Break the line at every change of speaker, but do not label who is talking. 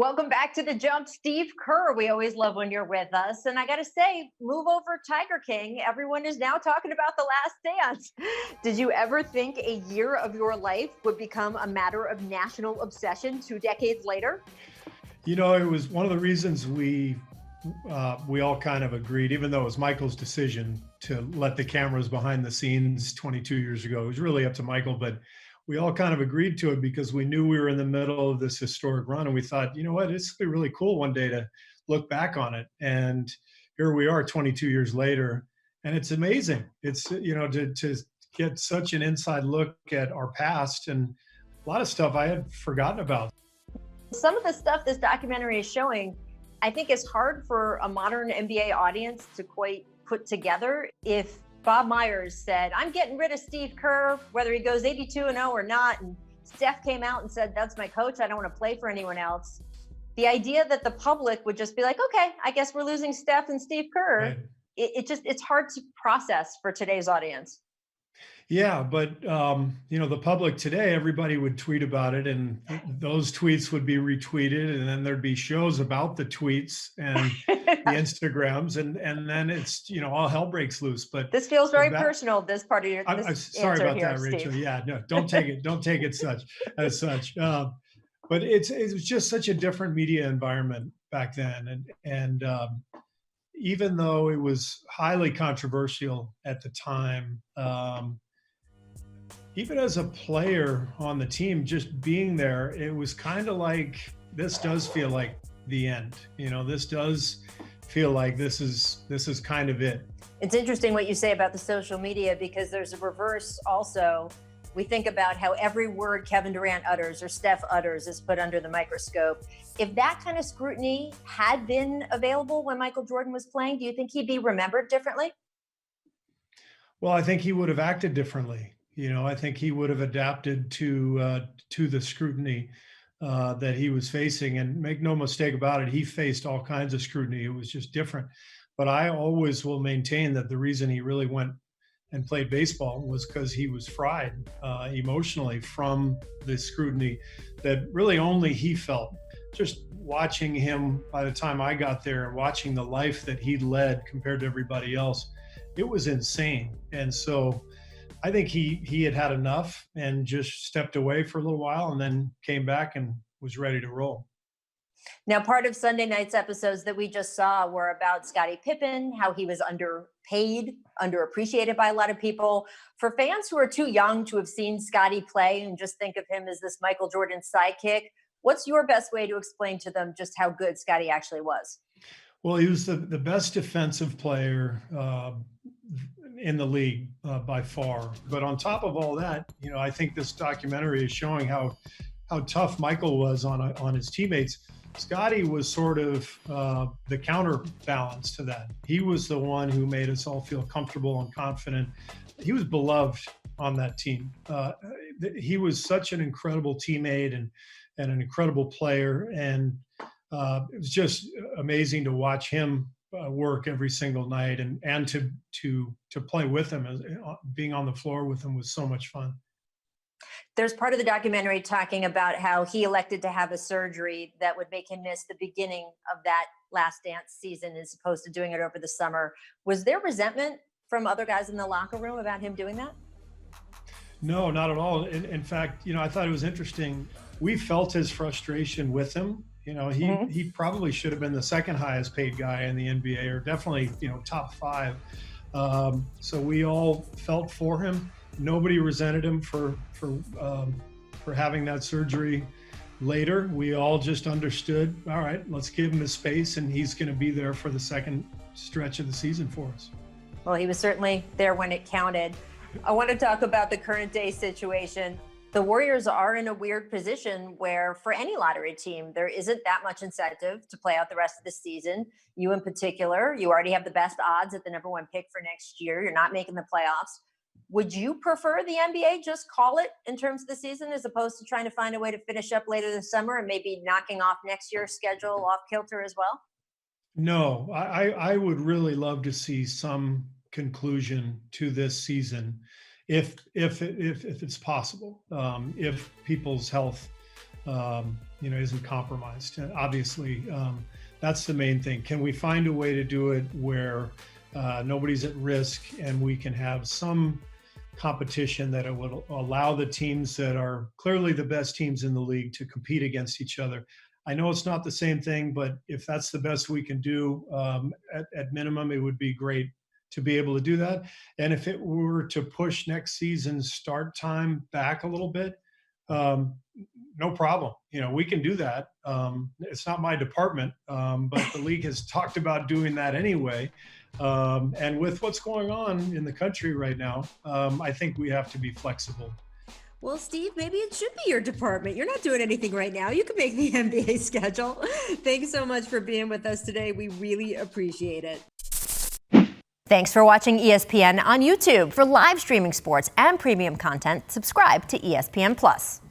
Welcome back to the Jump, Steve Kerr. We always love when you're with us. And I got to say, move over Tiger King. Everyone is now talking about The Last Dance. Did you ever think a year of your life would become a matter of national obsession 2 decades later?
You know, it was one of the reasons we all kind of agreed, even though it was Michael's decision to let the cameras behind the scenes 22 years ago. It was really up to Michael, but we all kind of agreed to it because we knew we were in the middle of this historic run, and we thought, you know what, it's be really cool one day to look back on it. And here we are 22 years later, and it's amazing. It's, to get such an inside look at our past and a lot of stuff I had forgotten about.
Some of the stuff this documentary is showing, I think is hard for a modern NBA audience to quite put together. If Bob Myers said, I'm getting rid of Steve Kerr, whether he goes 82-0 or not, and Steph came out and said, that's my coach, I don't want to play for anyone else. The idea that the public would just be like, okay, I guess we're losing Steph and Steve Kerr.
Right.
It's hard to process for today's audience.
Yeah, but the public today, everybody would tweet about it, and those tweets would be retweeted, and then there'd be shows about the tweets and the Instagrams, and then it's all hell breaks loose. But
this feels very personal. This part of your
I'm sorry about
here,
that, Rachel.
Steve.
Yeah, no, don't take it as such. But it was just such a different media environment back then, and even though it was highly controversial at the time. Even as a player on the team, just being there, it was kind of like, this does feel like the end. This does feel like this is kind of it.
It's interesting what you say about the social media, because there's a reverse also. We think about how every word Kevin Durant utters or Steph utters is put under the microscope. If that kind of scrutiny had been available when Michael Jordan was playing, do you think he'd be remembered differently?
Well, I think he would have acted differently. I think he would have adapted to the scrutiny that he was facing. And make no mistake about it, he faced all kinds of scrutiny. It was just different. But I always will maintain that the reason he really went and played baseball was because he was fried emotionally from the scrutiny that really only he felt. Just watching him, by the time I got there, watching the life that he led compared to everybody else, it was insane. And so I think he had enough and just stepped away for a little while and then came back and was ready to roll.
Now, part of Sunday night's episodes that we just saw were about Scottie Pippen, how he was underpaid, underappreciated by a lot of people. For fans who are too young to have seen Scottie play and just think of him as this Michael Jordan sidekick, what's your best way to explain to them just how good Scottie actually was?
Well, he was the best defensive player in the league by far. But on top of all that, I think this documentary is showing how tough Michael was on his teammates. Scottie was sort of the counterbalance to that. He was the one who made us all feel comfortable and confident. He was beloved on that team. He was such an incredible teammate and an incredible player. And it was just amazing to watch him work every single night and to play with him. Being on the floor with him was so much fun.
There's part of the documentary talking about how he elected to have a surgery that would make him miss the beginning of that Last Dance season as opposed to doing it over the summer. Was there resentment from other guys in the locker room about him doing that?
No, not at all. In fact, I thought it was interesting. We felt his frustration with him. He probably should have been the second highest paid guy in the NBA, or definitely, top 5. So we all felt for him. Nobody resented him for having that surgery later. We all just understood, all right, let's give him his space, and he's going to be there for the second stretch of the season for us.
Well, he was certainly there when it counted. I want to talk about the current day situation. The Warriors are in a weird position where, for any lottery team, there isn't that much incentive to play out the rest of the season. You in particular, you already have the best odds at the #1 pick for next year. You're not making the playoffs. Would you prefer the NBA just call it in terms of the season as opposed to trying to find a way to finish up later this summer and maybe knocking off next year's schedule off kilter as well?
No, I would really love to see some conclusion to this season, if it's possible. If people's health isn't compromised. And obviously, that's the main thing. Can we find a way to do it where nobody's at risk and we can have some competition that it would allow the teams that are clearly the best teams in the league to compete against each other? I know it's not the same thing, but if that's the best we can do, at minimum, it would be great to be able to do that. And if it were to push next season's start time back a little bit, no problem. We can do that. It's not my department, but the league has talked about doing that anyway. And with what's going on in the country right now, I think we have to be flexible.
Well, Steve, maybe it should be your department. You're not doing anything right now. You can make the NBA schedule. Thanks so much for being with us today. We really appreciate it. Thanks for watching ESPN on YouTube. For live streaming sports and premium content, subscribe to ESPN+.